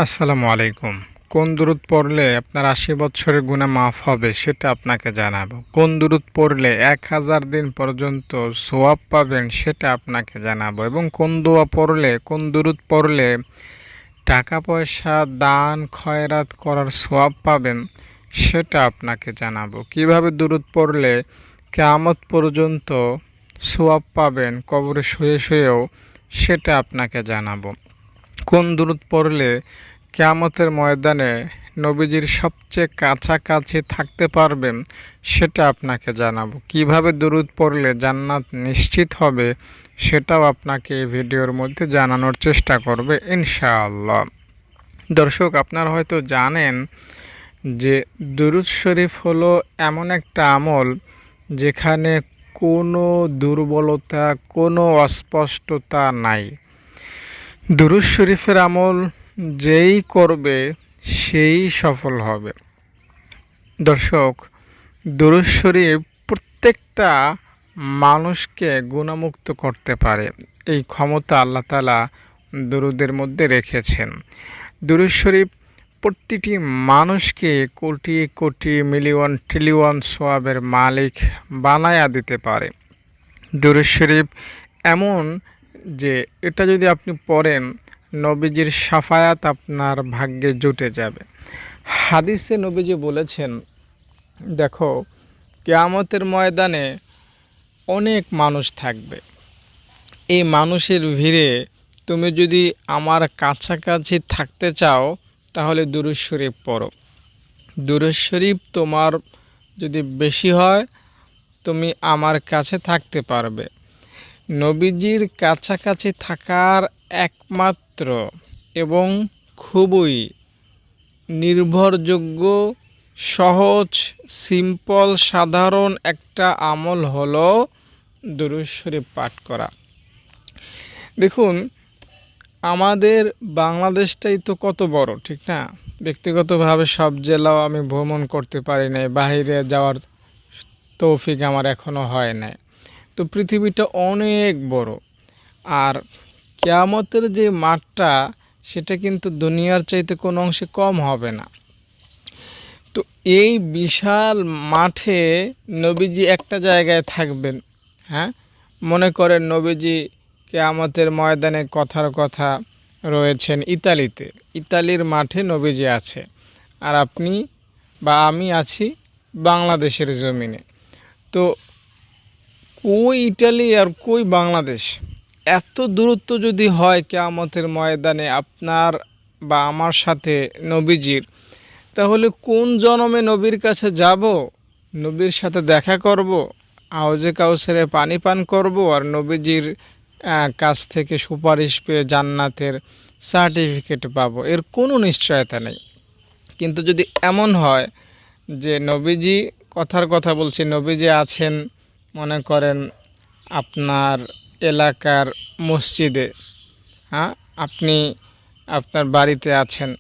আসসালামু আলাইকুম। কোন দুরূদ পড়লে আপনার ৮০ বৎসরের গুনাহ মাফ হবে সেটা আপনাকে জানাবো। কোন দুরূদ পড়লে ১০০০ দিন পর্যন্ত সওয়াব পাবেন সেটা আপনাকে জানাবো এবং কোন দোয়া পড়লে, কোন দুরূদ পড়লে টাকা পয়সা দান খয়রাত করার সওয়াব পাবেন সেটা আপনাকে জানাবো। কিভাবে দুরূদ পড়লে কিয়ামত পর্যন্ত সওয়াব পাবেন কবরে শুয়ে শুয়েও সেটা আপনাকে জানাবো। কোন দুরূদ পড়লে কিয়ামতের ময়দানে নবীজির সবচেয়ে কাছাকাছি থাকতে পারবেন সেটা আপনাকে জানাবো। কিভাবে দুরূদ পড়লে জান্নাত নিশ্চিত হবে সেটাও আপনাকে এই ভিডিওর মধ্যে জানানোর চেষ্টা করবে ইনশাআল্লাহ। দর্শক, আপনারা হয়তো জানেন যে দুরূদ শরীফ হলো এমন একটা আমল যেখানে কোনো দুর্বলতা, কোনো অস্পষ্টতা নাই। দুরূদ শরীফের আমল যেই করবে সেই সফল হবে। দর্শক, দুরূদ শরীফ প্রত্যেকটা মানুষকে গুণামুক্ত করতে পারে। এই ক্ষমতা আল্লাহ তাআলা দুরূদের মধ্যে রেখেছেন। দুরূদ শরীফ প্রতিটি মানুষকে কোটি কোটি মিলিয়ন ট্রিলিয়ন সওয়াবের মালিক বানায়া দিতে পারে। দুরূদ শরীফ এমন যে এটা যদি আপনি পড়েন নবীজির শাফায়াত আপনার ভাগ্যে জুটে যাবে। হাদিসে নবীজি বলেছেন, দেখো কিয়ামতের ময়দানে অনেক মানুষ থাকবে। এই মানুষের ভিড়ে তুমি যদি আমার কাছাকাছি থাকতে চাও তাহলে দুরূদ শরীফ পড়ো। দুরূদ শরীফ তোমার যদি বেশি হয় তুমি আমার কাছে থাকতে পারবে। নবীজির কাছাকাছি থাকার একমাত্র এবং খুবই নির্ভরযোগ্য, সহজ, সিম্পল, সাধারণ একটা আমল হলো দুরূদ শরীফ পাঠ করা। দেখুন, আমাদের বাংলাদেশটাই তো কত বড়, ঠিক না? ব্যক্তিগতভাবে সব জেলাও আমি ভ্রমণ করতে পারি নাই, বাইরে যাওয়ার তৌফিক আমার এখনও হয় নাই। তো পৃথিবীটা অনেক বড়, আর কিয়ামতের যে মাঠটা সেটা কিন্তু দুনিয়ার চাইতে কোনো অংশে কম হবে না। তো এই বিশাল মাঠে নবীজি একটা জায়গায় থাকবেন। হ্যাঁ, মনে করেন নবীজি কিয়ামতের ময়দানে কথার কথা রয়েছেন ইতালিতে। ইতালির মাঠে নবীজি আছে, আর আপনি বা আমি আছি বাংলাদেশের জমিনে। তো কই ইটালি আর কই বাংলাদেশ? এত দূরত্ব যদি হয় কিয়ামতের ময়দানে আপনার বা আমার সাথে নবীজির, তাহলে কোন জনমে নবীর কাছে যাব, নবীর সাথে দেখা করব, হাউজে কাউসারে পানি পান করব, আর নবীজির কাছ থেকে সুপারিশ পেয়ে জান্নাতের সার্টিফিকেট পাবো, এর কোনো নিশ্চয়তা নেই। কিন্তু যদি এমন হয় যে নবীজি, কথার কথা বলছি, নবীজি আছেন মনে করেন আপনার এলাকার মসজিদে, হ্যাঁ, আপনি আপনার বাড়িতে আছেন,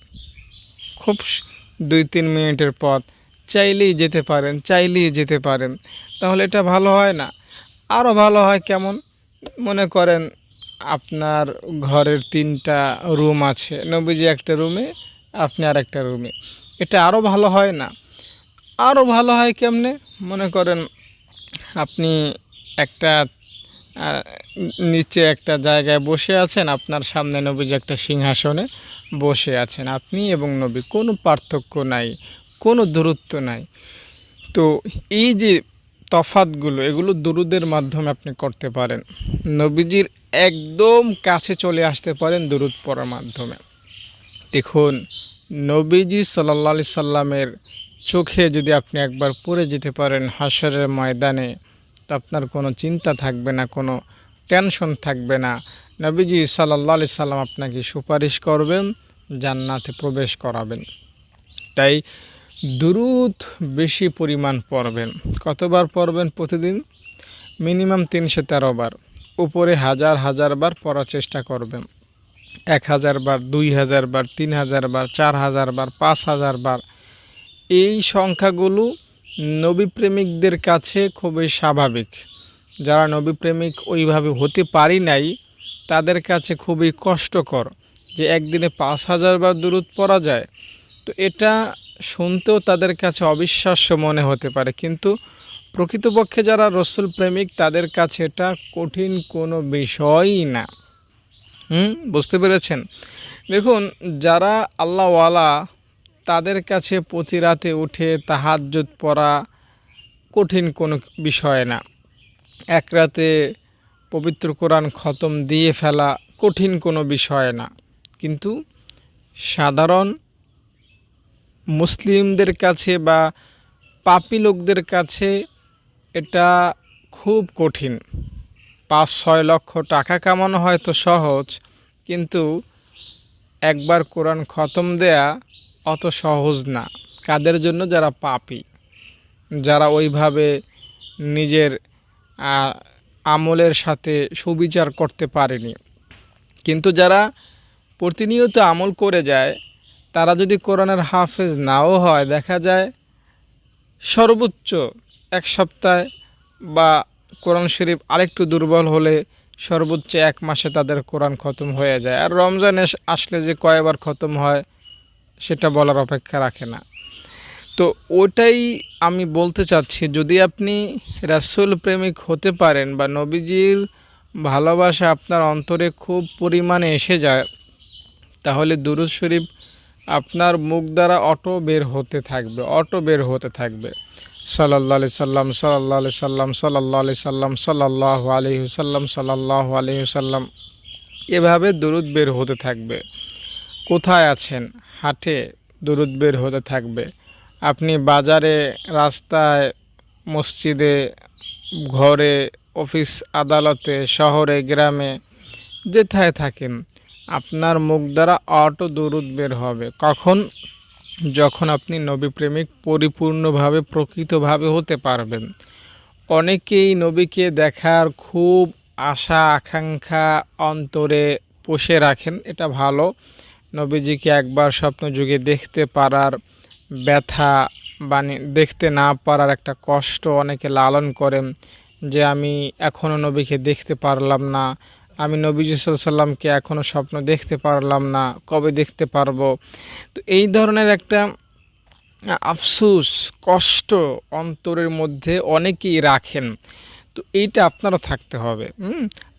খুব ২-৩ মিনিটের পথ, চাইলেই যেতে পারেন, তাহলে এটা ভালো হয় না? আরও ভালো হয় কেমন? মনে করেন আপনার ঘরের ৩টা রুম আছে, নবীজি একটা রুমে, আপনি আর একটা রুমে, এটা আরও ভালো হয় না? আরও ভালো হয় কেমনে? মনে করেন আপনি একটা নিচে একটা জায়গায় বসে আছেন, আপনার সামনে নবীজি একটা সিংহাসনে বসে আছেন, আপনি এবং নবী, কোনো পার্থক্য নাই, কোনো দূরত্ব নাই। তো এই যে তফাতগুলো, এগুলো দুরূদের মাধ্যমে আপনি করতে পারেন। নবীজির একদম কাছে চলে আসতে পারেন দুরূদ পড়ার মাধ্যমে। দেখুন, নবীজি সাল্লাল্লাহু আলাইহি সাল্লামের চোখে যদি আপনি একবার পড়ে যেতে পারেন হাশরের ময়দানে, তো আপনার কোনো চিন্তা থাকবে না, কোনো টেনশন থাকবে না। নবীজি সাল্লাল্লাহু আলাইহি সাল্লাম আপনাকে সুপারিশ করবেন, জান্নাতে প্রবেশ করাবেন। তাই দুরূদ বেশি পরিমাণ পড়বেন। কতবার পড়বেন প্রতিদিন? মিনিমাম ৩১৩ বার, উপরে হাজার হাজার বার পড়ার চেষ্টা করবেন। ১০০০ বার, ২০০০ বার, ৩০০০ বার, ৪০০০ বার, ৫০০০ বার। এই সংখ্যাগুলো নবীপ্রেমিকদের কাছে খুবই স্বাভাবিক। যারা নবীপ্রেমিক ওইভাবে হতে পারি নাই তাদের কাছে খুবই কষ্টকর যে একদিনে 5,000 বার দুরূদ পড়া যায়, তো এটা শুনতেও তাদের কাছে অবিশ্বাস্য মনে হতে পারে, কিন্তু প্রকৃতপক্ষে যারা রসুল প্রেমিক তাদের কাছে এটা কঠিন কোনো বিষয়ই না। বুঝতে পেরেছেন? দেখুন, যারা আল্লাহওয়ালা তাদের কাছে প্রতি রাতে উঠে তাহাজ্জুদ পড়া কঠিন কোনো বিষয় না। এক রাতে পবিত্র কোরআন খতম দিয়ে ফেলা কঠিন কোনো বিষয় না। কিন্তু সাধারণ মুসলিমদের কাছে বা পাপী লোকদের কাছে এটা খুব কঠিন। 5-6 লক্ষ টাকা কামানো হয়তো সহজ, কিন্তু একবার কোরআন খতম দেয়া অত সহজ না। কাদের জন্য? যারা পাপী, যারা ওইভাবে নিজের আমলের সাথে সুবিচার করতে পারেনি। কিন্তু যারা প্রতিনিয়ত আমল করে যায়, তারা যদি কোরআনের হাফেজ নাও হয়, দেখা যায় সর্বোচ্চ 1 সপ্তাহে বা কোরআন শরীফ আরেকটু দুর্বল হলে সর্বোচ্চ 1 মাসে তাদের কোরআন খতম হয়ে যায়। আর রমজান আসলে যে কয়বার খতম হয় সেটা বলার অপেক্ষা রাখে না। তো ওটাই আমি বলতে চাচ্ছি, যদি আপনি রাসূল প্রেমিক হতে পারেন বা নবীজির ভালোবাসা আপনার অন্তরে খুব পরিমাণে এসে যায়, তাহলে দুরূদ শরীফ আপনার মুখ দ্বারা অটো বের হতে থাকবে। সাল্লাল্লাহু আলাইহি সাল্লাম, সাল্লাল্লাহু আলাইহি সাল্লাম, সাল্লাল্লাহু আলাইহি সাল্লাম, সাল্লাল্লাহু আলাইহি সাল্লাম, সাল্লাল্লাহু আলাইহি সাল্লাম, এভাবে দুরূদ বের হতে থাকবে। কোথায় আছেন? হাটে দুরূদ বের হতে থাকবে। আপনি বাজারে, রাস্তায়, মসজিদে, ঘরে, অফিস আদালতে, শহরে, গ্রামে, যেথায় থাকেন আপনার মুখ দ্বারা অটো দুরূদ বের হবে। কখন? যখন আপনি নবী প্রেমিক পরিপূর্ণভাবে প্রকৃতভাবে হতে পারবেন। অনেকেই নবীকে দেখার খুব আশা আকাঙ্ক্ষা অন্তরে পুষে রাখেন, এটা ভালো। নবীজিকে একবার স্বপ্ন যুগে দেখতে পারার ব্যথা বা দেখতে না পারার একটা কষ্ট অনেকে লালন করেন, যে আমি এখনও নবীকে দেখতে পারলাম না, আমি নবীজি সাল্লাল্লাহু আলাইহি সাল্লামকে এখনও স্বপ্ন দেখতে পারলাম না, কবে দেখতে পারবো। তো এই ধরনের একটা আফসোস, কষ্ট অন্তরের মধ্যে অনেকেই রাখেন। তো এইটা আপনারও থাকতে হবে।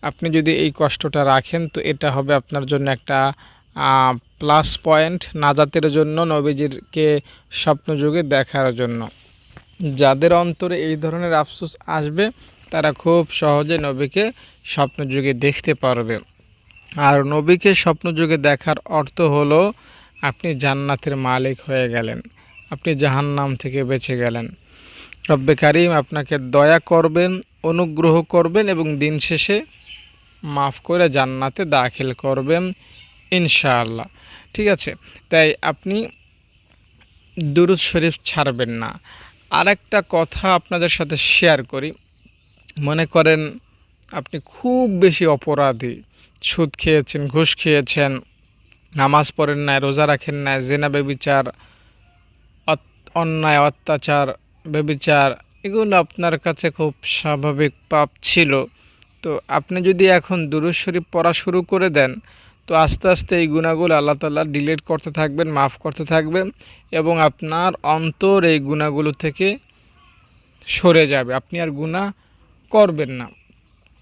আপনি যদি এই কষ্টটা রাখেন, তো এটা হবে আপনার জন্য একটা প্লাস পয়েন্ট নাজাতের জন্য, নবীজিকে স্বপ্নযুগে দেখার জন্য। যাদের অন্তরে এই ধরনের আফসোস আসবে, তারা খুব সহজে নবীকে স্বপ্নযুগে দেখতে পারবে। আর নবীকে স্বপ্নযুগে দেখার অর্থ হলো আপনি জান্নাতের মালিক হয়ে গেলেন, আপনি জাহান্নাম থেকে বেঁচে গেলেন। রব্বে কারিম আপনাকে দয়া করবেন, অনুগ্রহ করবেন এবং দিন শেষে মাফ করে জান্নাতে দাখিল করবেন ইনশাআল্লাহ। ঠিক আছে? তাই আপনি দুরূদ শরীফ ছাড়বেন না। আর একটা কথা আপনাদের সাথে শেয়ার করি। মনে করেন আপনি খুব বেশি অপরাধী, সুদ খেয়েছেন, ঘুষ খেয়েছেন, নামাজ পড়েন না, রোজা রাখেন না, জিনা ব্যভিচার, অন্যায় অত্যাচার, ব্যভিচার, এগুলো আপনার কাছে খুব স্বাভাবিক পাপ ছিল। তো আপনি যদি এখন দুরূদ শরীফ পড়া শুরু করে দেন, তো আস্তে আস্তে এই গুনাহগুলো আল্লাহ তাআলা ডিলিট করতে থাকবেন, মাফ করতে থাকবেন, এবং আপনার অন্তর এই গুনাহগুলো থেকে সরে যাবে, আপনি আর গুনাহ করবেন না।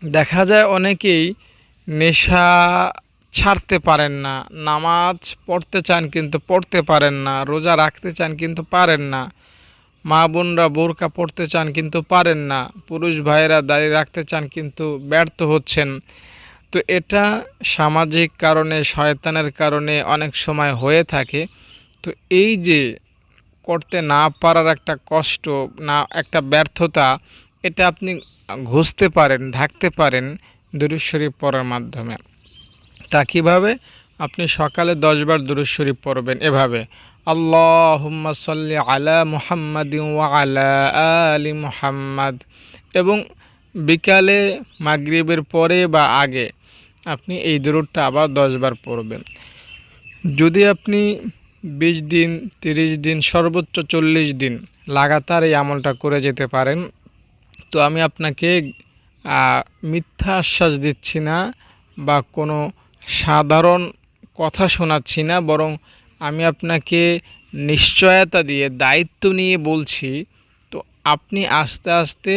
দেখা যায় অনেকেই নেশা ছাড়তে পারেন না, নামাজ পড়তে চান কিন্তু পড়তে পারেন না, রোজা রাখতে চান কিন্তু পারেন না, মা বোনরা বোরকা পড়তে চান কিন্তু পারেন না, পুরুষ ভাইয়েরা দাড়ি রাখতে চান কিন্তু ব্যর্থ হচ্ছেন। তো এটা সামাজিক কারণে, শয়তানের কারণে অনেক সময় হয়ে থাকে। তো এই যে করতে না পারার একটা কষ্ট, না একটা ব্যর্থতা, এটা আপনি ঘুষতে পারেন, ঢাকতে পারেন দুরূদ শরীফ পড়ার মাধ্যমে। তা কীভাবে? আপনি সকালে 10 বার দুরূদ শরীফ পড়বেন এভাবে: আল্লাহুম্মা সাল্লি আলা মুহাম্মাদিন ওয়া আলা আলি মুহাম্মাদ। এবং বিকালে মাগরিবের পরে বা আগে আপনি এই দুরূদটা আবার 10 বার পড়বেন। যদি আপনি 20 দিন, 30 দিন, সর্বোচ্চ 40 দিন লাগাতার এই আমলটা করে যেতে পারেন, তো আমি আপনাকে মিথ্যা আশ্বাস দিচ্ছি না বা কোনো সাধারণ কথা শোনাচ্ছি না, বরং আমি আপনাকে নিশ্চয়তা দিয়ে দায়িত্ব নিয়ে বলছি। তো আপনি আস্তে আস্তে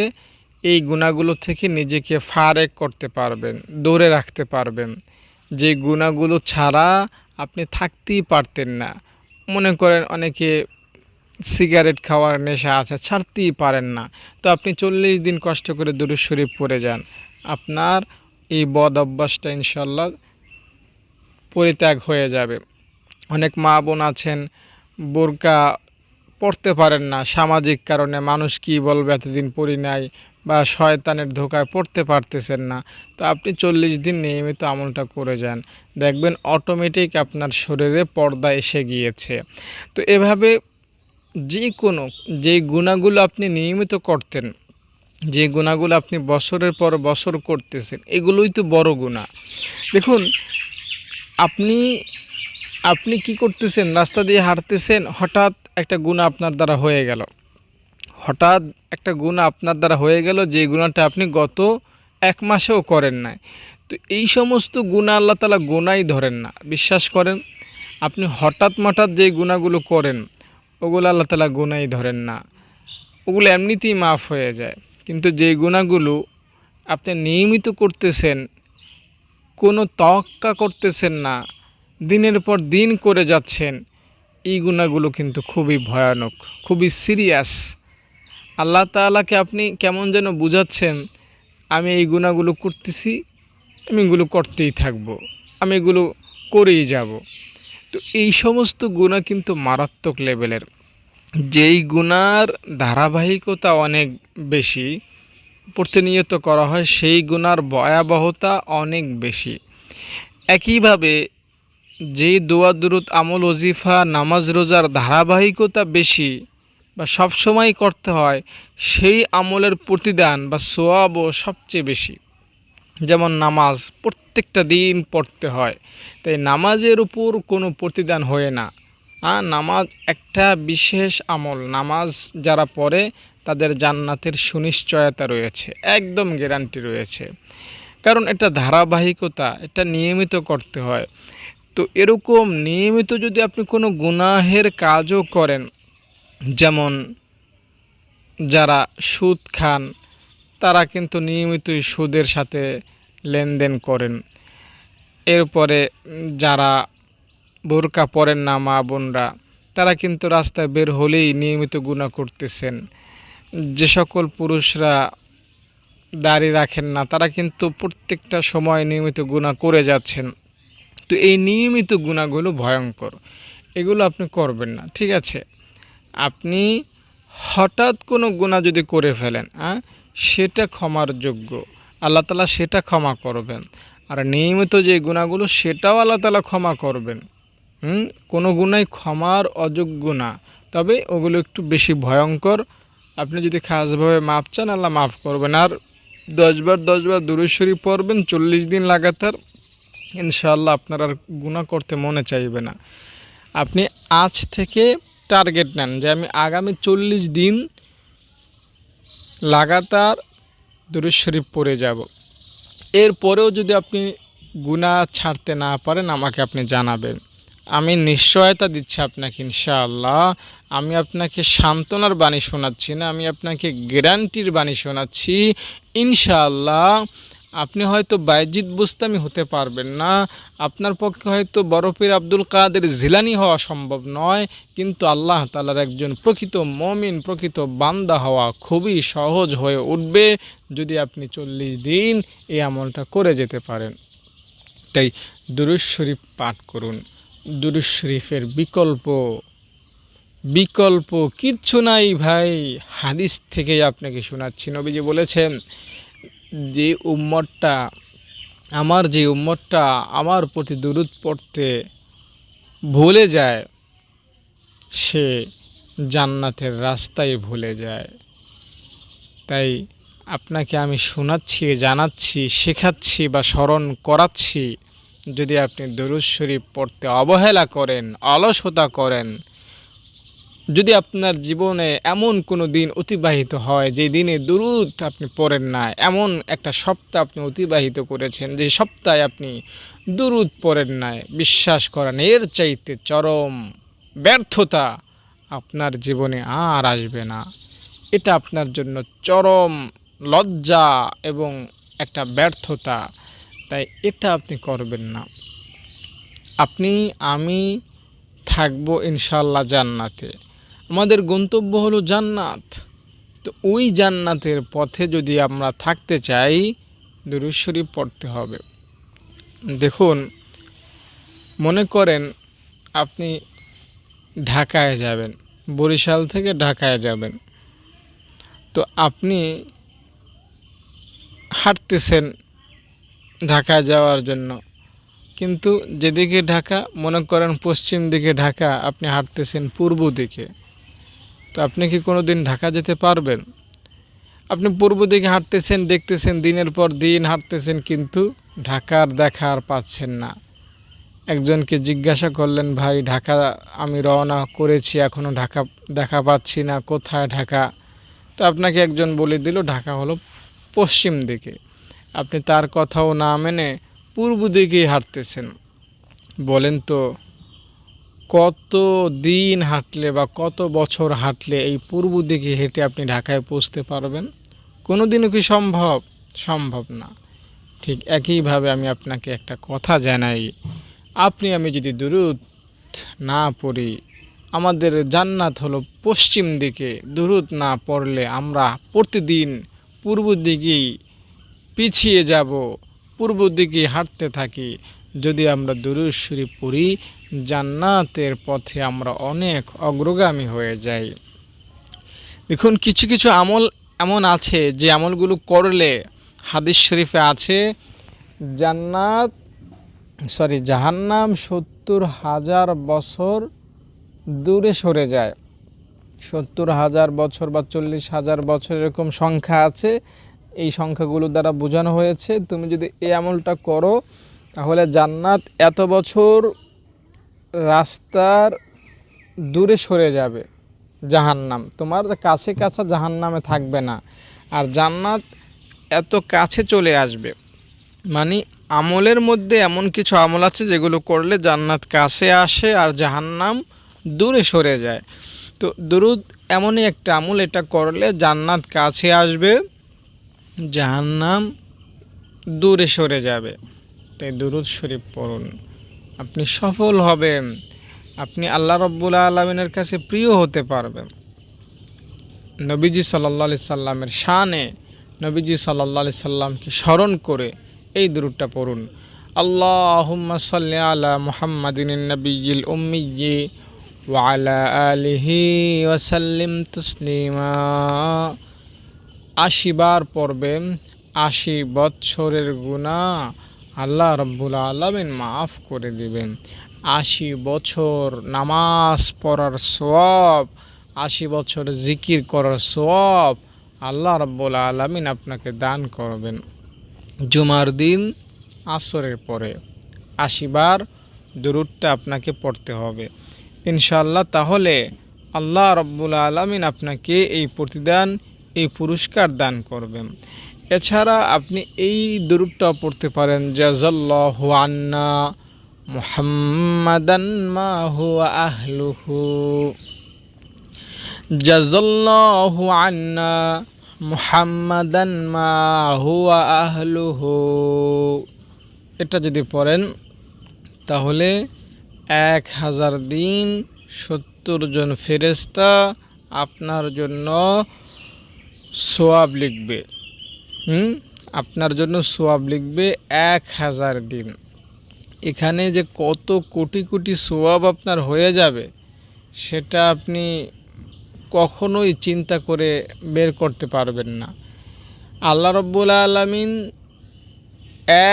এই গুণাগুলো থেকে নিজেকে ফারেক করতে পারবেন, দূরে রাখতে পারবেন। যে গুণাগুলো ছাড়া আপনি থাকতেই পারতেন না। মনে করেন অনেকে সিগারেট খাওয়ার নেশা আছে, ছাড়তেই পারেন না। তো আপনি 40 দিন কষ্ট করে দুরূদ শরীফ পড়ে যান, আপনার এই বদ অভ্যাসটা ইনশাল্লাহ পরিত্যাগ হয়ে যাবে। অনেক মা বোন আছেন বোরকা পড়তে পারেন না, সামাজিক কারণে, মানুষ কি বলবে এতদিন পড়ি নাই, বা শয়তানের ধোকায় পড়তে পারতেছেন না। তো আপনি 40 দিন নিয়মিত আমলটা করে যান, দেখবেন অটোমেটিক আপনার শরীরে পর্দা এসে গিয়েছে। তো এভাবে যেই গুণাগুলো আপনি নিয়মিত করতেন, যে গুণাগুলো আপনি বছরের পর বছর করতেছেন, এগুলোই তো বড় গুণা। দেখুন, আপনি আপনি কি করতেছেন, রাস্তা দিয়ে হাঁটতেছেন, হঠাৎ একটা গুনাহ আপনার দ্বারা হয়ে গেল, হঠাৎ একটা গুনাহ আপনার দ্বারা হয়ে গেল, যে গুনাহটা আপনি গত 1 মাসেও করেন নাই। তো এই সমস্ত গুনাহ আল্লাহ তাআলা গুনাহই ধরেন না, বিশ্বাস করেন। আপনি হঠাৎ যে গুনাহগুলো করেন, ওগুলো আল্লাহ তাআলা গুনাহই ধরেন না, ওগুলো এমনিতেই মাফ হয়ে যায়। কিন্তু যেই গুনাহগুলো আপনি নিয়মিত করতেছেন, কোনো তওয়াক্কা করতেছেন না, দিনের পর দিন করে যাচ্ছেন, এই গুনাহগুলো কিন্তু খুবই ভয়ানক, খুবই সিরিয়াস। আল্লাহ তাআলাকে আপনি কেমন যেন বুঝাচ্ছেন, আমি এই গুনাহগুলো করতেছি, আমি এগুলো করতেই থাকবো, আমি এগুলো করেই যাব। তো এই সমস্ত গুনাহ কিন্তু মারাত্মক লেভেলের। যেই গুনার ধারাবাহিকতা অনেক বেশি, প্রতিনিয়ত করা হয়, সেই গুনার ভয়াবহতা অনেক বেশি। একইভাবে যেই দোয়া দুরূদ আমল ওজিফা নামাজ রোজার ধারাবাহিকতা বেশি বা সবসময় করতে হয়, সেই আমলের প্রতিদান বা সোয়াবও সবচেয়ে বেশি। যেমন নামাজ প্রত্যেকটা দিন পড়তে হয়, তাই নামাজের উপর কোনো প্রতিদান হয় না। নামাজ একটা বিশেষ আমল, নামাজ যারা পড়ে তাদের জান্নাতের সুনিশ্চয়তা রয়েছে, একদম গ্যারান্টি রয়েছে। কারণ এটা ধারাবাহিকতা, এটা নিয়মিত করতে হয়। তো এরকম নিয়মিত যদি আপনি কোনো গুনাহের কাজও করেন, যেমন যারা সুদ খান, তারা কিন্তু নিয়মিতই সুদের সাথে লেনদেন করেন। এরপরে যারা বোরকা পরেন না মা বোনরা, তারা কিন্তু রাস্তায় বের হলেই নিয়মিত গুনাহ করতেছেন। যে সকল পুরুষরা দাড়ি রাখেন না, তারা কিন্তু প্রত্যেকটা সময় নিয়মিত গুনাহ করে যাচ্ছেন। তো এই নিয়মিত গুনাহগুলো ভয়ঙ্কর, এগুলো আপনি করবেন না, ঠিক আছে? আপনি হঠাৎ কোনো গুনাহ যদি করে ফেলেন, সেটা ক্ষমার যোগ্য, আল্লাহ তাআলা সেটা ক্ষমা করবেন। আর নিয়মিত যে গুনাহগুলো, সেটাও আল্লাহ তাআলা ক্ষমা করবেন। কোনো গুনাহ ক্ষমার অযোগ্য না, তবে ওগুলো একটু বেশি ভয়ঙ্কর। আপনি যদি খাসভাবে মাপ চান, আল্লাহ মাফ করবেন। আর 10 বার দুরূদ শরীফ পড়বেন 40 দিন লাগাতার, ইনশাআল্লাহ আপনার আর গুনাহ করতে মনে চাইবে না। আপনি আজ থেকে টার্গেট নেন যে আমি আগামী 40 দিন লাগাতার দুরূদ শরীফ পড়ে যাব। এরপরেও যদি আপনি গুনাহ ছাড়তে না পারেন, আমাকে আপনি জানাবেন। আমি নিশ্চয়তা দিচ্ছি আপনাকে, ইনশাআল্লাহ। আমি আপনাকে সান্ত্বনার বাণী শোনাচ্ছি না, আমি আপনাকে গ্যারান্টির বাণী শোনাচ্ছি। ইনশাআল্লাহ আপনি হয়তো বায়েজিদ বুস্তামি হতে পারবেন না, আপনার পক্ষে হয়তো বড় পীর আব্দুল কাদের জিলানী হওয়া সম্ভব নয়, কিন্তু আল্লাহ তাআলার একজন প্রকৃত মুমিন, প্রকৃত বান্দা হওয়া খুবই সহজ হয়ে উঠবে যদি আপনি 40 দিন এই আমলটা করে যেতে পারেন। তাই দুরূদ শরীফ পাঠ করুন। দুরূদ শরীফের বিকল্প কিচ্ছু নাই ভাই। হাদিস থেকেই আপনাকে শোনাচ্ছি, নবীজি বলেছেন, যে উম্মতটা আমার প্রতি দুরূদ পড়তে ভুলে যায়, সে জান্নাতের রাস্তায় ভুলে যায়। তাই আপনাকে আমি শোনাচ্ছি, জানাচ্ছি, শেখাচ্ছি বা স্মরণ করাচ্ছি, যদি আপনি দুরূদ শরীফ পড়তে অবহেলা করেন, অলসতা করেন, যদি আপনার জীবনে এমন কোনো দিন অতিবাহিত হয় যে দিনে দুরূদ আপনি পড়েন না, এমন একটা সপ্তাহ আপনি অতিবাহিত করেছেন যে সপ্তাহে আপনি দুরূদ পড়েন না, বিশ্বাস করেন এর চাইতে চরম ব্যর্থতা আপনার জীবনে আর আসবে না। এটা আপনার জন্য চরম লজ্জা এবং একটা ব্যর্থতা, তাই এটা আপনি করবেন না। আপনি আমি থাকবো ইনশাল্লাহ জান্নাতে, আমাদের গন্তব্য হলো জান্নাত। তো ওই জান্নাতের পথে যদি আমরা থাকতে চাই দুরূদ শরীফ পড়তে হবে। দেখুন, মনে করেন আপনি ঢাকায় যাবেন, বরিশাল থেকে ঢাকায় যাবেন, তো আপনি হাঁটতেছেন ঢাকায় যাওয়ার জন্য, কিন্তু যেদিকে ঢাকা, মনে করেন পশ্চিম দিকে ঢাকা, আপনি হাঁটতেছেন পূর্ব দিকে, তো আপনি কি কোনো দিন ঢাকা যেতে পারবেন? আপনি পূর্ব দিকে হাঁটতেছেন, দেখতেছেন দিনের পর দিন হাঁটতেছেন, কিন্তু ঢাকার দেখা আর পাচ্ছেন না। একজনকে জিজ্ঞাসা করলেন, ভাই ঢাকা আমি রওনা করেছি, এখনও ঢাকা দেখা পাচ্ছি না, কোথায় ঢাকা? তো আপনাকে একজন বলে দিল ঢাকা হলো পশ্চিম দিকে। আপনি তার কথাও না মেনে পূর্ব দিকেই হাঁটতেছেন। বলেন তো কত দিন হাঁটলে বা কত বছর হাঁটলে এই পূর্ব দিকে হেঁটে আপনি ঢাকায় পৌঁছতে পারবেন? কোনো দিনও কি সম্ভব? সম্ভব না। ঠিক একইভাবে আমি আপনাকে একটা কথা জানাই, আপনি আমি যদি দুরূদ না পড়ি, আমাদের জান্নাত হলো পশ্চিম দিকে, দুরূদ না পড়লে আমরা প্রতিদিন পূর্ব দিকেই পিছিয়ে যাব, পূর্ব দিকে হাঁটতে থাকি। যদি আমরা দুরূদ শরীফ পড়ি, জান্নাতের পথে আমরা অনেক অগ্রগামী হয়ে যাই। দেখুন, কিছু কিছু আমল এমন আছে যে আমলগুলো করলে হাদিস শরীফে আছে জাহান্নাম 70,000 বছর দূরে সরে যায়। 70,000 বছর বা 40,000 বছর এরকম সংখ্যা আছে, এই সংখ্যাগুলো দ্বারা বোঝানো হয়েছে তুমি যদি এই আমলটা করো তাহলে জান্নাত এত বছর রাস্তার দূরে সরে যাবে, জাহান্নাম তোমার কাছে কাছে জাহান্নামে থাকবে না, আর জান্নাত এত কাছে চলে আসবে। মানে আমলের মধ্যে এমন কিছু আমল আছে যেগুলো করলে জান্নাত কাছে আসে আর জাহান্নাম দূরে সরে যায়। তো দুরূদ এমনই একটা আমল, এটা করলে জান্নাত কাছে আসবে, জাহান্নাম দূরে সরে যাবে। তাই দুরূদ শরীফ পড়ুন, আপনি সফল হবেন, আপনি আল্লাহ রাব্বুল আলামিনের কাছে প্রিয় হতে পারবেন। নবীজি সাল্লাল্লাহু আলাইহি সাল্লামের শানে নবীজি সাল্লাল্লাহু আলাইহি সাল্লামকে স্মরণ করে এই দুরূদটা পড়ুন। আল্লাহুম্মা সাল্লি আলা মুহাম্মাদিন নবিয়্যিল উম্মিয়্যি ওয়া আলা আলিহি ওয়া সাল্লিম তাসলিমা। 80 বার পড়বেন, 80 বছরের গুনাহ আল্লাহ রাব্বুল আলামিন মাফ করে দিবেন। 80 বছর নামাজ পড়ার সওয়াব, 80 বছর জিকির করার সওয়াব আল্লাহ রাব্বুল আলামিন আপনাকে দান করবেন। জুমার দিন আসরের পরে 80 বার দুরূদটা আপনাকে পড়তে হবে ইনশাআল্লাহ। তাহলে আল্লাহ রাব্বুল আলামিন আপনাকে এই প্রতিদান, এই পুরস্কার দান করবেন। এছাড়া আপনি এই দুরূদটা পড়তে পারেন, জাযাল্লাহু আন্না মুহাম্মাদান মা হুয়া আহলুহু, জাযাল্লাহু আন্না মুহাম্মাদান মা হুয়া আহলুহু। এটা যদি পড়েন তাহলে 1000 দিন 70 জন ফেরেশতা আপনার জন্য সওয়াব লিখবে। আপনার জন্য সওয়াব লিখবে 1000 দিন। এখানে যে কত কোটি কোটি সওয়াব আপনার হয়ে যাবে সেটা আপনি কখনোই চিন্তা করে বের করতে পারবেন না। আল্লাহ রাব্বুল আলামিন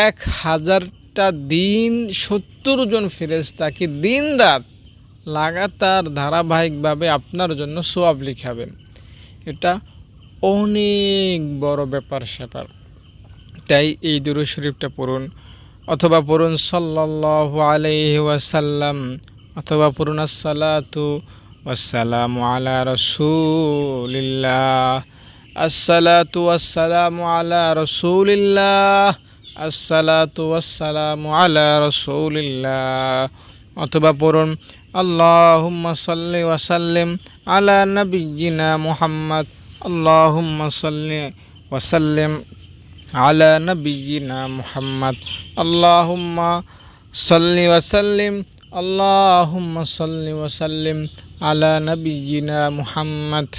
1000টা দিন 70 জন ফেরেশতাকে দিন রাত লাগাতার ধারাবাহিকভাবে আপনার জন্য সওয়াব লিখাবেন। এটা অনেক বড় ব্যাপার স্যাপার। তাই এই দুরূদ শরীফটা পড়ুন, অথবা পড়ুন সাল্লাল্লাহু আলাইহি ওয়াসাল্লাম, অথবা পড়ুন আসসালাতু ওয়াসসালামু আলা রাসূলিল্লাহ। আসসালাতু ওয়াসসালামু আলা রাসূলিল্লাহ। আসসালাতু ওয়াসসালামু আলা রাসূলিল্লাহ। অথবা পড়ুন আল্লাহুম্মা সাল্লি ওয়া সাল্লিম আলা নাবিয়্যিনা মুহাম্মদ। আল্লাহুম্মা সাল্লি ওয়া সাল্লিম আলা নাবিয়্যিনা মুহাম্মদ। আল্লাহুম্মা সাল্লি ওয়া সাল্লিম আল্লাহুম্মা সাল্লি ওয়া সাল্লিম আলা নাবিয়্যিনা মুহাম্মদ।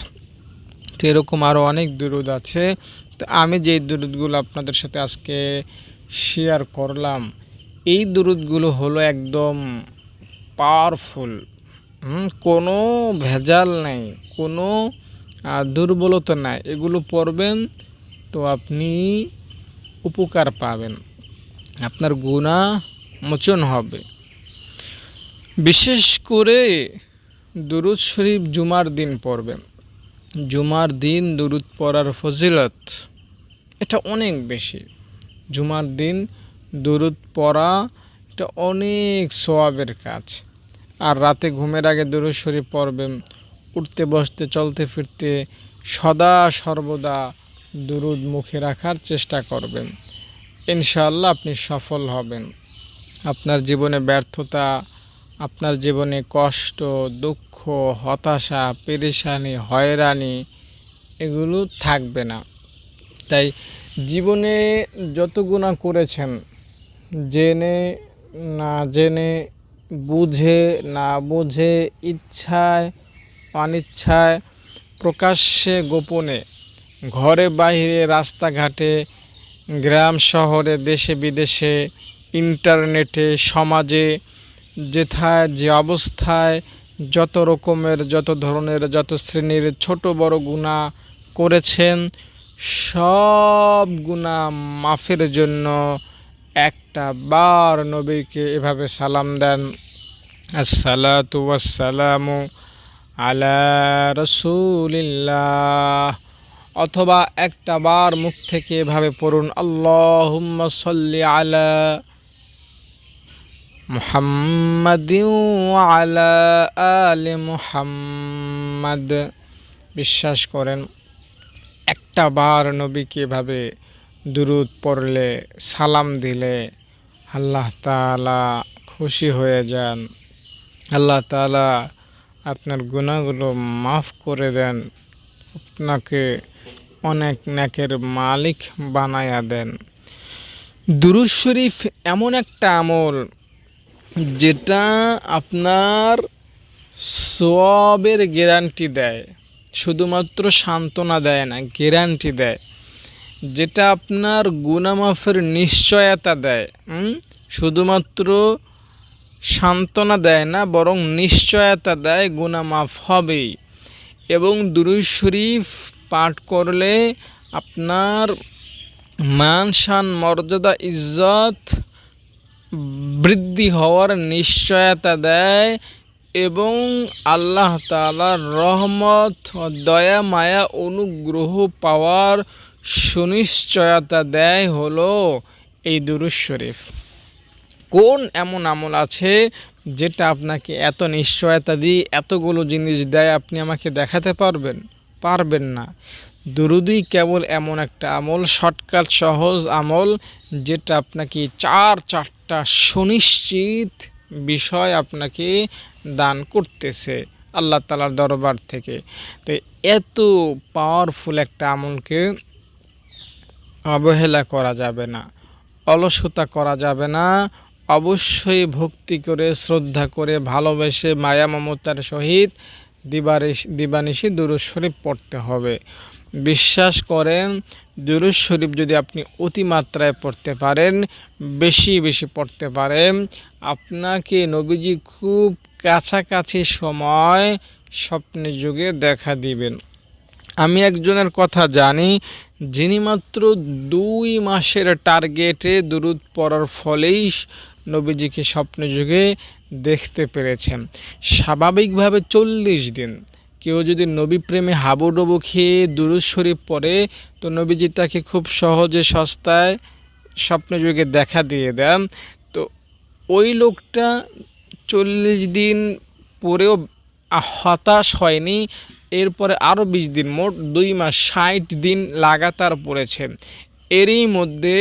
তো এরকম আরও অনেক দুরূদ আছে। তো আমি যেই দুরূদগুলো আপনাদের সাথে আজকে শেয়ার করলাম, এই দুরূদগুলো হলো একদম পাওয়ারফুল, কোনো ভেজাল নাই, কোনো দুর্বলতা নাই। এগুলো পড়বেন তো আপনি উপকার পাবেন, আপনার গুনাহ মোচন হবে। বিশেষ করে দুরূদ শরীফ জুমার দিন পড়বেন। জুমার দিন দুরূদ পড়ার ফজিলত এটা অনেক বেশি। জুমার দিন দুরূদ পড়া এটা অনেক সওয়াবের কাজ। আর রাতে ঘুমের আগে দুরূদ শরীফ পড়বেন। উঠতে বসতে চলতে ফিরতে সদা সর্বদা দুরূদ মুখে রাখার চেষ্টা করবেন। ইনশাআল্লাহ আপনি সফল হবেন। আপনার জীবনে ব্যর্থতা, আপনার জীবনে কষ্ট, দুঃখ, হতাশা, পেরেশানি, হয়রানি এগুলো থাকবে না। তাই জীবনে যত গুনাহ করেছেন, জেনে না জেনে, বুঝে না বুঝে, ইচ্ছায় অনিচ্ছায়, প্রকাশ্যে গোপনে, ঘরে বাইরে, রাস্তাঘাটে, গ্রাম শহরে, দেশে বিদেশে, ইন্টারনেটে, সমাজে, যেথায় যে অবস্থায় যত রকমের, যত ধরনের, যত শ্রেণীর ছোট বড় গুনাহ করেছেন, সব গুনাহ মাফের জন্য একটা বার নবীকে এভাবে সালাম দেন, আসসালাতু ওয়াসসালামু আলা রাসূলিল্লাহ। অথবা একটা বার মুখ থেকে এভাবে পড়ুন আল্লাহুম্মা সাল্লি আলা মুহাম্মাদিন ওয়া আলা আলি মুহাম্মাদ। বিশ্বাস করেন একটা বার নবীকে এভাবে দুরূদ পড়লে, সালাম দিলে আল্লাহ তাআলা খুশি হয়ে যান। আল্লাহ তাআলা আপনার গুনাহগুলো মাফ করে দেন, আপনাকে অনেক নেকের মালিক বানায়া দেন। দুরূদ শরীফ এমন একটা আমল যেটা আপনার সওয়াবের গ্যারান্টি দেয়, শুধুমাত্র সান্ত্বনা দেয় না, গ্যারান্টি দেয়। যেটা আপনার গুনাহ মাফের নিশ্চয়তা দেয়। শুধুমাত্র সান্ত্বনা দেয় না, বরং নিশ্চয়তা দেয় গুনাহ মাফ হবেই। এবং দুরূদ শরীফ পাঠ করলে আপনার মান শান মর্যাদা ইজ্জত বৃদ্ধি হওয়ার নিশ্চয়তা দেয় এবং আল্লাহ তাআলার রহমত, দয়া, মায়া, অনুগ্রহ পাওয়ার সুনিশ্চয়তা দেয় হলো এই দুরূদ শরীফ। কোন এমন আমল আছে যেটা আপনাকে এত নিশ্চয়তা দিয়ে এতগুলো জিনিস দেয়? আপনি আমাকে দেখাতে পারবেন? পারবেন না। দুরূদই কেবল এমন একটা আমল, শর্টকাট সহজ আমল, যেটা আপনাকে চারটা সুনিশ্চিত বিষয় আপনাকে দান করতেছে আল্লাহ তাআলার দরবার থেকে। তো এত পাওয়ারফুল একটা আমলকে অবহেলা করা যাবে না, অলসতা করা যাবে না। অবশ্যই ভক্তি করে, শ্রদ্ধা করে, ভালোবেসে, মায়া মমতার সহিত দিবানিশি দুরূদ শরীফ পড়তে হবে। বিশ্বাস করেন দুরূদ শরীফ যদি আপনি অতিমাত্রায় পড়তে পারেন, বেশি বেশি পড়তে পারেন, আপনাকে নবীজি খুব কাছাকাছি সময় স্বপ্নে যুগে দেখা দিবেন। আমি একজনের কথা জানি, যিনি মাত্র 2 মাসের টার্গেটে দুরূদ পড়ার ফলেই নবীজিকে স্বপ্নে যুগে দেখতে পেরেছেন। স্বাভাবিকভাবে 40 দিন কেউ যদি নবী প্রেমে হাবুডুবু খেয়ে দুরূদ শরীফ পড়ে, তো নবীজি তাকে খুব সহজে সস্তায় স্বপ্নে যুগে দেখা দিয়ে দেন। তো ওই লোকটা 40 দিন পরেও হতাশ হয়নি, এরপরে আরও 20 দিন, মোট 2 মাস 60 দিন লাগাতার পড়েছে। এরই মধ্যে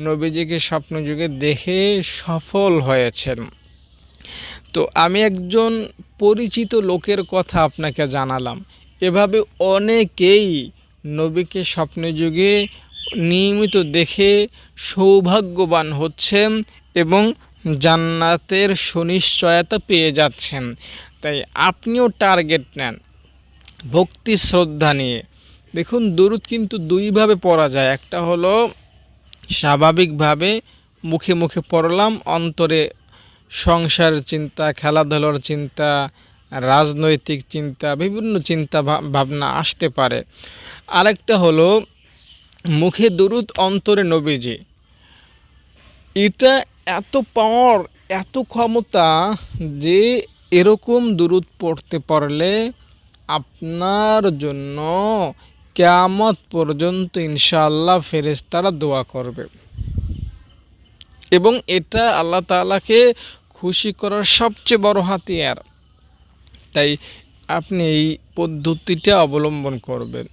নবীজিকে স্বপ্নযুগে দেখে সফল হয়েছেন। তো আমি একজন পরিচিত লোকের কথা আপনাকে জানালাম। এভাবে অনেকেই নবীকে স্বপ্নযুগে নিয়মিত দেখে সৌভাগ্যবান হচ্ছেন এবং জান্নাতের সুনিশ্চয়তা পেয়ে যাচ্ছেন। তাই আপনিও টার্গেট নেন ভক্তি শ্রদ্ধা নিয়ে। দেখুন, দুরূদ কিন্তু দুইভাবে পড়া যায়। একটা হলো স্বাভাবিকভাবে মুখে মুখে পড়লাম, অন্তরে সংসার চিন্তা, খেলাধুলার চিন্তা, রাজনৈতিক চিন্তা, বিভিন্ন চিন্তা ভাবনা আসতে পারে। আরেকটা হলো মুখে দুরূদ, অন্তরে নবীজি। এটা এত পাওয়ার, এত ক্ষমতা যে এরকম দুরূদ পড়তে পারলে আপনার জন্য কিয়ামত পর্যন্ত ইনশাআল্লাহ ফেরেশতারা দোয়া করবে, এবং এটা আল্লাহ তাআলাকে খুশি করার সবচেয়ে বড় হাতিয়ার। তাই আপনি এই পদ্ধতিটা অবলম্বন করবেন।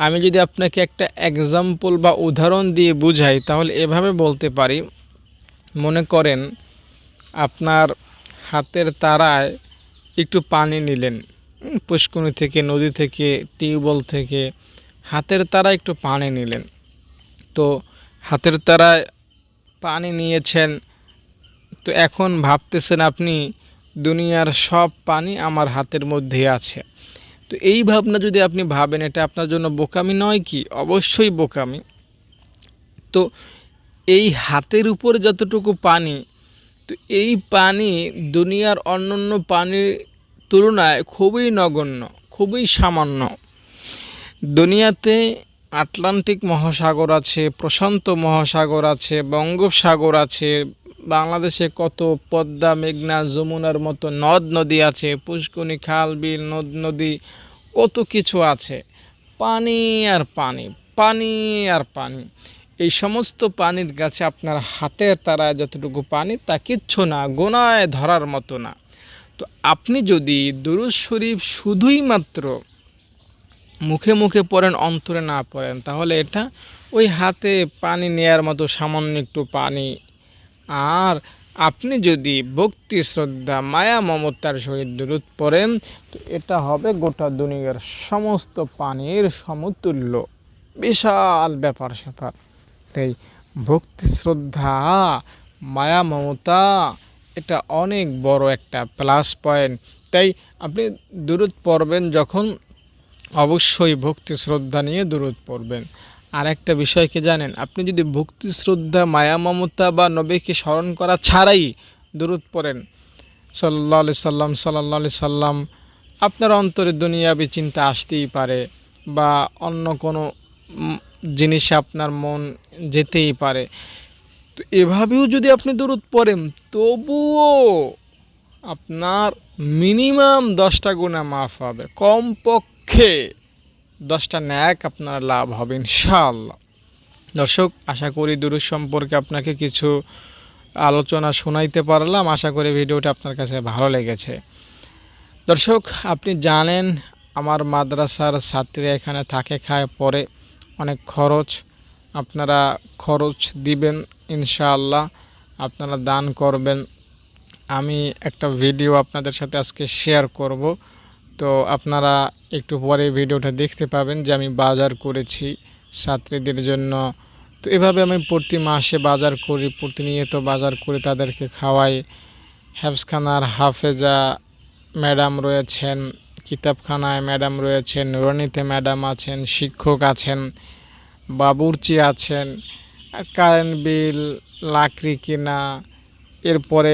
আমি যদি আপনাকে একটা এক্সাম্পল বা উদাহরণ দিয়ে বুঝাই, তাহলে এভাবে বলতে পারি, মনে করেন আপনার হাতের তারায় একটু পানি নিলেন, পুষ্করণী থেকে, নদী থেকে, টিউবওয়েল থেকে হাতের তারায় একটু পানি নিলেন। তো হাতের তারায় পানি নিয়েছেন, তো এখন ভাবতেছেন আপনি দুনিয়ার সব পানি আমার হাতের মধ্যে আছে। তো এই ভাবনা যদি আপনি ভাবেন, এটা আপনার জন্য বোকামি নয় কি? অবশ্যই বোকামি। তো এই হাতের উপরে যতটুকু পানি, তো এই পানি দুনিয়ার অন্যান্য পানির তুলনায় খুবই নগণ্য, খুবই সামান্য। দুনিয়াতে আটলান্টিক মহাসাগর আছে, প্রশান্ত মহাসাগর আছে, বঙ্গোপসাগর আছে, বাংলাদেশে কত পদ্মা, মেঘনা, যমুনার মতো নদ নদী আছে, পুষ্করণী, খাল, বিল, নদ নদী, কত কিছু আছে। পানি আর পানি, পানি আর পানি। এই সমস্ত পানির কাছে আপনার হাতের তারায় যতটুকু পানি, তা কিচ্ছু না, গোনায় ধরার মতো না। তো আপনি যদি দুরূদ শরীফ শুধুই মাত্র মুখে মুখে পড়েন, অন্তরে না পড়েন, তাহলে এটা ওই হাতে পানি নেয়ার মতো সামান্য একটু পানি। আর আপনি যদি ভক্তি শ্রদ্ধা মায়া মমতার সহিত দুরূদ পড়েন, তো এটা হবে গোটা দুনিয়ার সমস্ত পানির সমতুল্য, বিশাল ব্যাপার স্যাপার। তাই ভক্তি শ্রদ্ধা মায়া মমতা এটা অনেক বড় একটা প্লাস পয়েন্ট। তাই আপনি দুরূদ পড়বেন যখন, অবশ্যই ভক্তি শ্রদ্ধা নিয়ে দুরূদ পড়বেন। আর একটা বিষয় কি জানেন, আপনি যদি ভক্তি শ্রদ্ধা মায়া মমতা বা নবীকে স্মরণ করা ছাড়াই দুরূদ পড়েন সাল্লাল্লাহু আলাইহি সাল্লাম, সাল্লাল্লাহু আলাইহি সাল্লাম, আপনার অন্তরে দুনিয়াবি চিন্তা আসতেই পারে, বা অন্য কোনো জিনিসে আপনার মন যেতেই পারে। তো এভাবেও যদি আপনি দুরূদ পড়েন, তবুও আপনার মিনিমাম 10টা গুনাহ মাফ হবে, কমপক্ষে 10টা নেক আপনার লাভ হবে ইনশাআল্লাহ। দর্শক, আশা করি দুরূদ সম্পর্কে আপনাকে কিছু আলোচনা শোনাইতে পারলাম। আশা করি ভিডিওটা আপনার কাছে ভালো লেগেছে। দর্শক, আপনি জানেন আমার মাদ্রাসার ছাত্রীরা এখানে থাকে, খায়, পড়ে, অনেক খরচ। আপনারা খরচ দিবেন ইনশাআল্লাহ, আপনারা দান করবেন। আমি একটা ভিডিও আপনাদের সাথে আজকে শেয়ার করব, তো আপনারা একটু পরে ভিডিওটা দেখতে পাবেন যে আমি বাজার করেছি ছাত্রীদের জন্য। তো এভাবে আমি প্রতি মাসে বাজার করি, প্রতিনিয়ত বাজার করে তাদেরকে খাওয়াই। হেফজখানার হাফেজা ম্যাডাম রয়েছেন, কিতাবখানায় ম্যাডাম রয়েছেন, নুরানীতে ম্যাডাম আছেন, শিক্ষক আছেন, বাবুর্চি আছেন, কারেন্ট বিল, লাকড়ি কেনা, এরপরে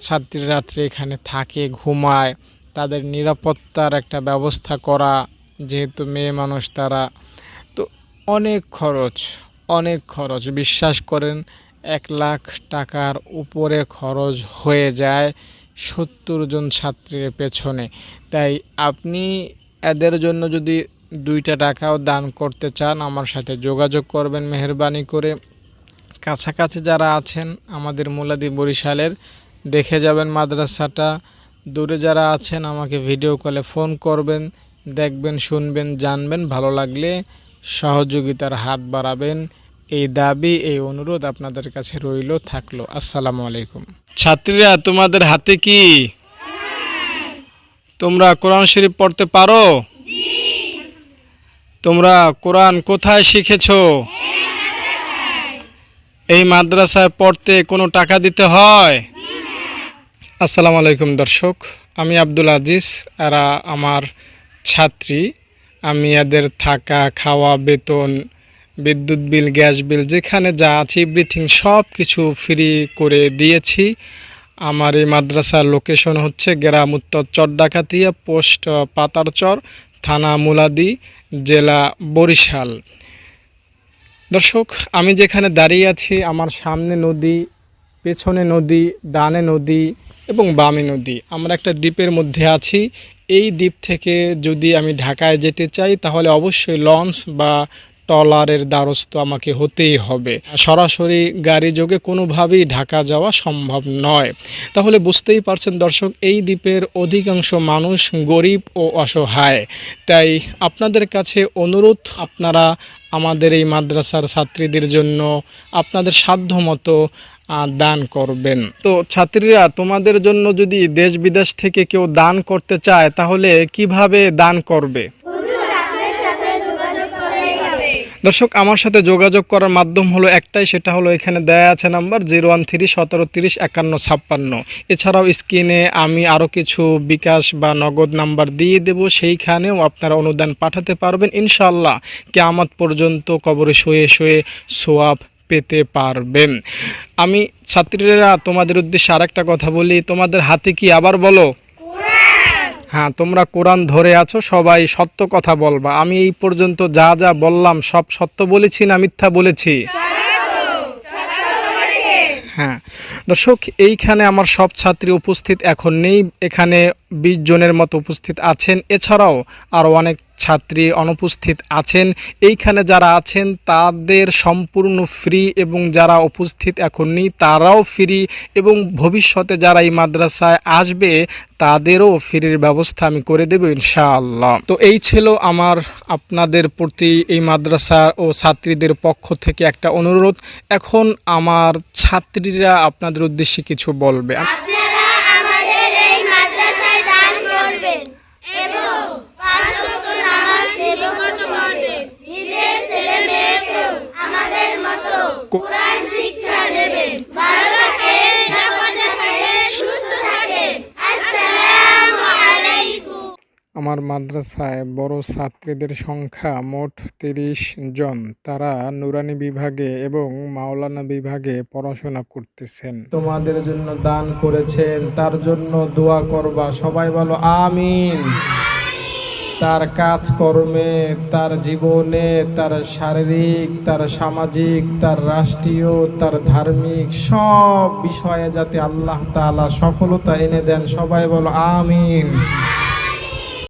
ছাত্রী রাত্রে এখানে থাকে, ঘুমায়, তাদের নিরাপত্তার একটা ব্যবস্থা করা, যেহেতু মেয়ে মানুষ তারা। তো অনেক খরচ, অনেক খরচ, বিশ্বাস করেন 1 লাখ টাকার উপরে খরচ হয়ে যায় 70 জন ছাত্রীর পেছনে। তাই আপনি এদের জন্য যদি 2টা টাকাও দান করতে চান, আমার সাথে যোগাযোগ করবেন মেহেরবানি করে। কাছাকাছি যারা আছেন আমাদের মুলাদি বরিশালের, দেখে যাবেন মাদ্রাসাটা, দূরে যারা আছেন আমাকে ভিডিও কলে ফোন করবেন, দেখবেন, শুনবেন, জানবেন। ভালো লাগলে সহযোগিতার হাত বাড়াবেন। এই দাবি, এই অনুরোধ আপনাদের কাছে রইল, থাকলো। আসসালামু আলাইকুম। ছাত্রীরা, তোমাদের হাতে কি? তোমরা কোরআন শরীফ পড়তে পারো? তোমরা কোরআন কোথায় শিখেছো? এই মাদ্রাসায় পড়তে কোনো টাকা দিতে হয়? আসসালামু আলাইকুম দর্শক, আমি আব্দুল আজিজ, এরা আমার ছাত্রী। আমি এদের থাকা, খাওয়া, বেতন, বিদ্যুৎ বিল, গ্যাস বিল, যেখানে যা আছে এভরিথিং সব কিছু ফ্রি করে দিয়েছি। আমার এই মাদ্রাসার লোকেশন হচ্ছে গ্রাম উত্তর চরডাকাতিয়া, পোস্ট পাতারচর, থানা মুলাদি, জেলা বরিশাল। দর্শক, আমি যেখানে দাঁড়িয়ে আছি, আমার সামনে নদী, পেছনে নদী, ডানে নদী এবং বামে নদী। আমরা একটা দ্বীপের মধ্যে আছি। এই দ্বীপ থেকে যদি আমি ঢাকায় যেতে চাই তাহলে অবশ্যই লঞ্চ বা ট্রলারের দ্বারস্থ আমাকে হতেই হবে। সরাসরি গাড়ি যোগে কোনোভাবেই ঢাকা যাওয়া সম্ভব নয়। তাহলে বুঝতেই পারছেন দর্শক, এই দ্বীপের অধিকাংশ মানুষ গরিব ও অসহায়। তাই আপনাদের কাছে অনুরোধ, আপনারা আমাদের এই মাদ্রাসার ছাত্রীদের জন্য আপনাদের সাধ্যমতো দান করবেন। তো ছাত্রীরা, তোমাদের জন্য যদি দেশ বিদেশ থেকে কেউ দান করতে চায় তাহলে কিভাবে দান করবে? দর্শক, আমার সাথে যোগাযোগ করার মাধ্যম হলো একটাই, সেটা হলো এখানে দেয়া আছে নাম্বার 013-1730-5156। এছাড়াও স্ক্রিনে আমি আরও কিছু বিকাশ বা নগদ নাম্বার দিয়ে দেব, সেইখানেও আপনারা অনুদান পাঠাতে পারবেন। ইনশাআল্লাহ কিয়ামত পর্যন্ত কবরে শুয়ে শুয়ে সোয়াব পেতে পারবেন। আমি ছাত্রীরা তোমাদের উদ্দেশ্যে আরেকটা কথা বলি, তোমাদের হাতে কি? আবার বলো। হ্যাঁ, তোমরা কোরআন ধরে আছো, সবাই সত্য কথা বলবা। আমি এই পর্যন্ত যা যা বললাম সব সত্য বলেছি না মিথ্যা বলেছি? হ্যাঁ দর্শক, এইখানে আমার সব ছাত্রী উপস্থিত এখন নেই, এখানে 20 জনের মতো উপস্থিত আছেন। এছাড়াও আরও অনেক ছাত্রী অনুপস্থিত আছেন। এইখানে যারা আছেন তাদের সম্পূর্ণ ফ্রি, এবং যারা উপস্থিত এখন নেই তারাও ফ্রি, এবং ভবিষ্যতে যারা এই মাদ্রাসায় আসবে তাদেরও ফ্রির ব্যবস্থা আমি করে দেব ইনশাআল্লাহ। তো এই ছিল আমার আপনাদের প্রতি এই মাদ্রাসা ও ছাত্রীদের পক্ষ থেকে একটা অনুরোধ। এখন আমার ছাত্রীরা আপনাদের উদ্দেশ্যে কিছু বলবে। কোরআন শিক্ষা দেবেন, ভালো থাকেন, সুস্থ থাকেন। আসসালামু আলাইকুম। আমার মাদ্রাসায় বড় ছাত্রীদের সংখ্যা মোট 30 জন। তারা নুরানি বিভাগে এবং মাওলানা বিভাগে পড়াশোনা করতেছেন। তোমাদের জন্য দান করেছেন, তার জন্য দোয়া করবা। সবাই বলো আমিন। তার কাজকর্মে, তার জীবনে, তার শারীরিক, তার সামাজিক, তার রাষ্ট্রীয়, তার ধার্মিক সব বিষয়ে যাতে আল্লাহ তাআলা সফলতা এনে দেন। সবাই বলো আমিন।